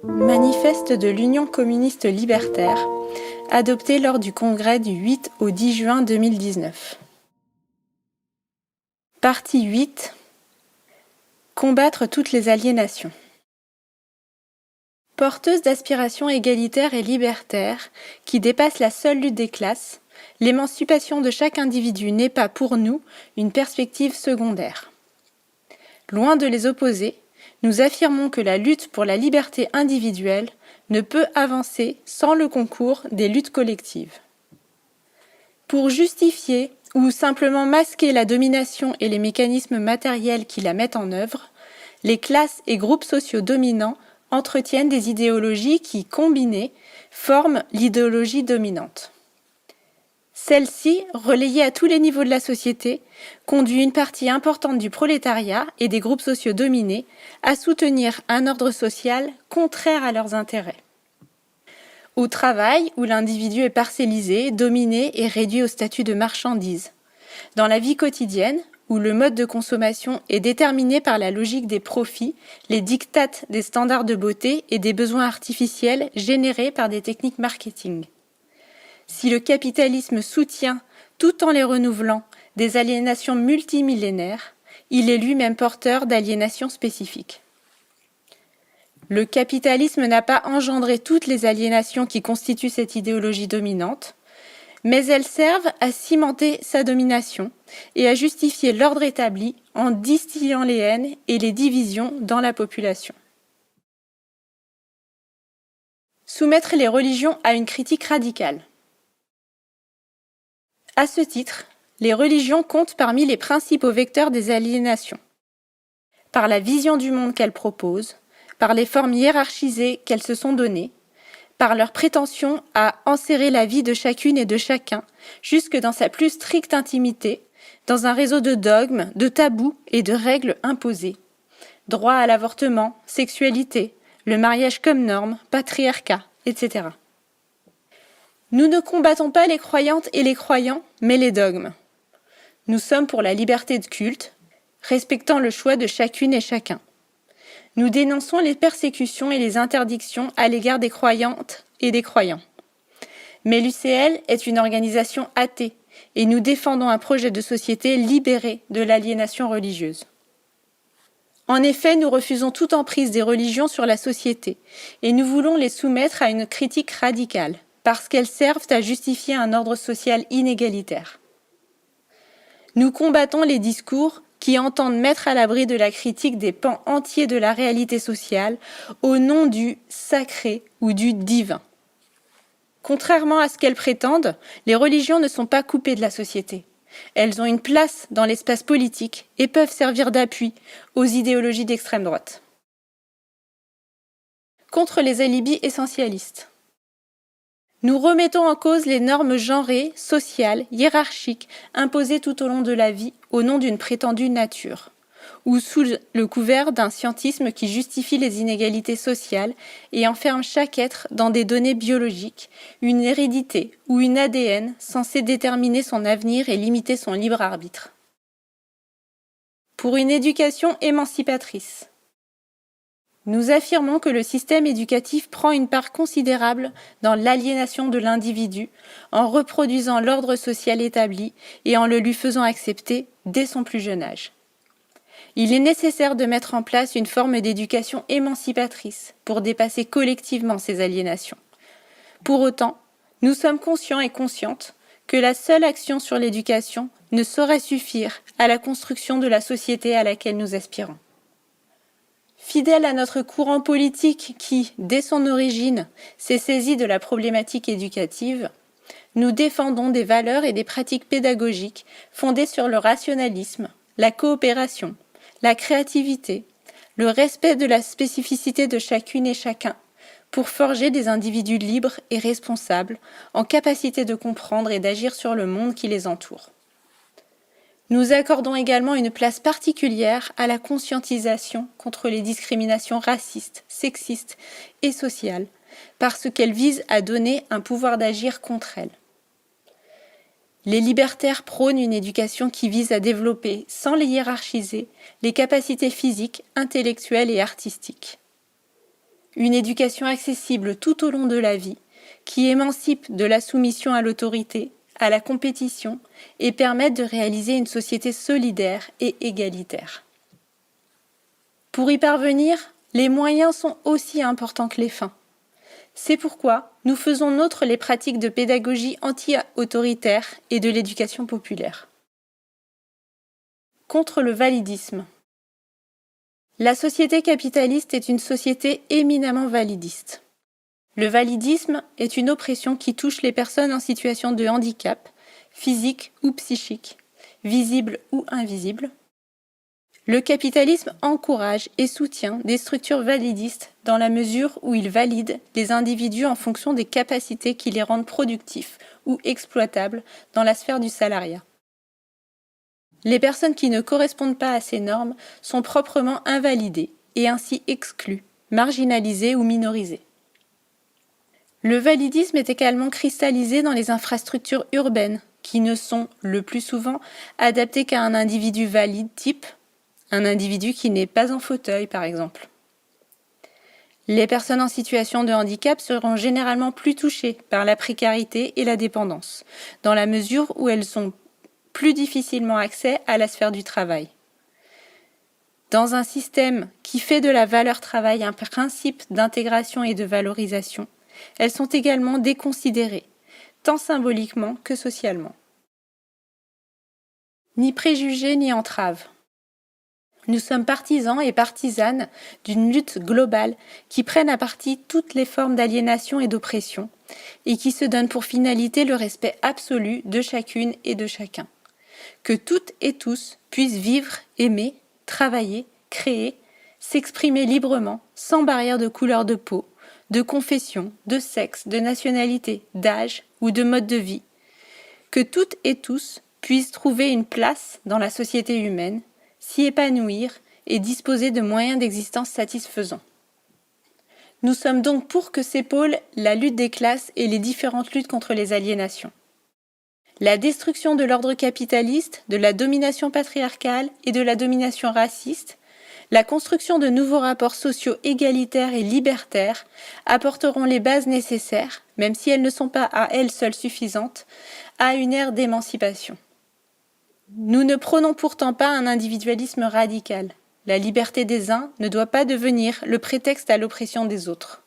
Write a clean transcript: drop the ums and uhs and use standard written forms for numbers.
Manifeste de l'Union communiste libertaire, adopté lors du congrès du 8 au 10 juin 2019. Partie 8. Combattre toutes les aliénations. Porteuse d'aspirations égalitaires et libertaires qui dépassent la seule lutte des classes, l'émancipation de chaque individu n'est pas pour nous une perspective secondaire. Loin de les opposer, nous affirmons que la lutte pour la liberté individuelle ne peut avancer sans le concours des luttes collectives. Pour justifier ou simplement masquer la domination et les mécanismes matériels qui la mettent en œuvre, les classes et groupes sociaux dominants entretiennent des idéologies qui, combinées, forment l'idéologie dominante. Celle-ci, relayée à tous les niveaux de la société, conduit une partie importante du prolétariat et des groupes sociaux dominés à soutenir un ordre social contraire à leurs intérêts. Au travail, où l'individu est parcellisé, dominé et réduit au statut de marchandise. Dans la vie quotidienne, où le mode de consommation est déterminé par la logique des profits, les dictates des standards de beauté et des besoins artificiels générés par des techniques marketing. Si le capitalisme soutient, tout en les renouvelant, des aliénations multimillénaires, il est lui-même porteur d'aliénations spécifiques. Le capitalisme n'a pas engendré toutes les aliénations qui constituent cette idéologie dominante, mais elles servent à cimenter sa domination et à justifier l'ordre établi en distillant les haines et les divisions dans la population. Soumettre les religions à une critique radicale. À ce titre, les religions comptent parmi les principaux vecteurs des aliénations. Par la vision du monde qu'elles proposent, par les formes hiérarchisées qu'elles se sont données, par leur prétention à enserrer la vie de chacune et de chacun, jusque dans sa plus stricte intimité, dans un réseau de dogmes, de tabous et de règles imposées. Droit à l'avortement, sexualité, le mariage comme norme, patriarcat, etc. Nous ne combattons pas les croyantes et les croyants, mais les dogmes. Nous sommes pour la liberté de culte, respectant le choix de chacune et chacun. Nous dénonçons les persécutions et les interdictions à l'égard des croyantes et des croyants. Mais l'UCL est une organisation athée et nous défendons un projet de société libéré de l'aliénation religieuse. En effet, nous refusons toute emprise des religions sur la société et nous voulons les soumettre à une critique radicale, parce qu'elles servent à justifier un ordre social inégalitaire. Nous combattons les discours qui entendent mettre à l'abri de la critique des pans entiers de la réalité sociale au nom du sacré ou du divin. Contrairement à ce qu'elles prétendent, les religions ne sont pas coupées de la société. Elles ont une place dans l'espace politique et peuvent servir d'appui aux idéologies d'extrême droite. Contre les alibis essentialistes. Nous remettons en cause les normes genrées, sociales, hiérarchiques, imposées tout au long de la vie au nom d'une prétendue nature, ou sous le couvert d'un scientisme qui justifie les inégalités sociales et enferme chaque être dans des données biologiques, une hérédité ou une ADN censée déterminer son avenir et limiter son libre arbitre. Pour une éducation émancipatrice. Nous affirmons que le système éducatif prend une part considérable dans l'aliénation de l'individu en reproduisant l'ordre social établi et en le lui faisant accepter dès son plus jeune âge. Il est nécessaire de mettre en place une forme d'éducation émancipatrice pour dépasser collectivement ces aliénations. Pour autant, nous sommes conscients et conscientes que la seule action sur l'éducation ne saurait suffire à la construction de la société à laquelle nous aspirons. Fidèle à notre courant politique qui, dès son origine, s'est saisi de la problématique éducative, nous défendons des valeurs et des pratiques pédagogiques fondées sur le rationalisme, la coopération, la créativité, le respect de la spécificité de chacune et chacun, pour forger des individus libres et responsables, en capacité de comprendre et d'agir sur le monde qui les entoure. Nous accordons également une place particulière à la conscientisation contre les discriminations racistes, sexistes et sociales, parce qu'elles visent à donner un pouvoir d'agir contre elles. Les libertaires prônent une éducation qui vise à développer, sans les hiérarchiser, les capacités physiques, intellectuelles et artistiques. une éducation accessible tout au long de la vie, qui émancipe de la soumission à l'autorité, à la compétition et permette de réaliser une société solidaire et égalitaire. Pour y parvenir, les moyens sont aussi importants que les fins. C'est pourquoi nous faisons nôtres les pratiques de pédagogie anti-autoritaire et de l'éducation populaire. Contre le validisme. La société capitaliste est une société éminemment validiste. Le validisme est une oppression qui touche les personnes en situation de handicap, physique ou psychique, visible ou invisible. Le capitalisme encourage et soutient des structures validistes dans la mesure où il valide les individus en fonction des capacités qui les rendent productifs ou exploitables dans la sphère du salariat. Les personnes qui ne correspondent pas à ces normes sont proprement invalidées et ainsi exclues, marginalisées ou minorisées. Le validisme est également cristallisé dans les infrastructures urbaines qui ne sont, le plus souvent, adaptées qu'à un individu valide type un individu qui n'est pas en fauteuil, par exemple. Les personnes en situation de handicap seront généralement plus touchées par la précarité et la dépendance, dans la mesure où elles ont plus difficilement accès à la sphère du travail. Dans un système qui fait de la valeur travail un principe d'intégration et de valorisation, elles sont également déconsidérées, tant symboliquement que socialement. Ni préjugés ni entraves. Nous sommes partisans et partisanes d'une lutte globale qui prenne à partie toutes les formes d'aliénation et d'oppression et qui se donne pour finalité le respect absolu de chacune et de chacun. Que toutes et tous puissent vivre, aimer, travailler, créer, s'exprimer librement, sans barrière de couleur de peau, de confession, de sexe, de nationalité, d'âge ou de mode de vie. Que toutes et tous puissent trouver une place dans la société humaine, s'y épanouir et disposer de moyens d'existence satisfaisants. Nous sommes donc pour que s'épaulent la lutte des classes et les différentes luttes contre les aliénations. La destruction de l'ordre capitaliste, de la domination patriarcale et de la domination raciste, la construction de nouveaux rapports sociaux égalitaires et libertaires apporteront les bases nécessaires, même si elles ne sont pas à elles seules suffisantes, à une ère d'émancipation. Nous ne prônons pourtant pas un individualisme radical. La liberté des uns ne doit pas devenir le prétexte à l'oppression des autres.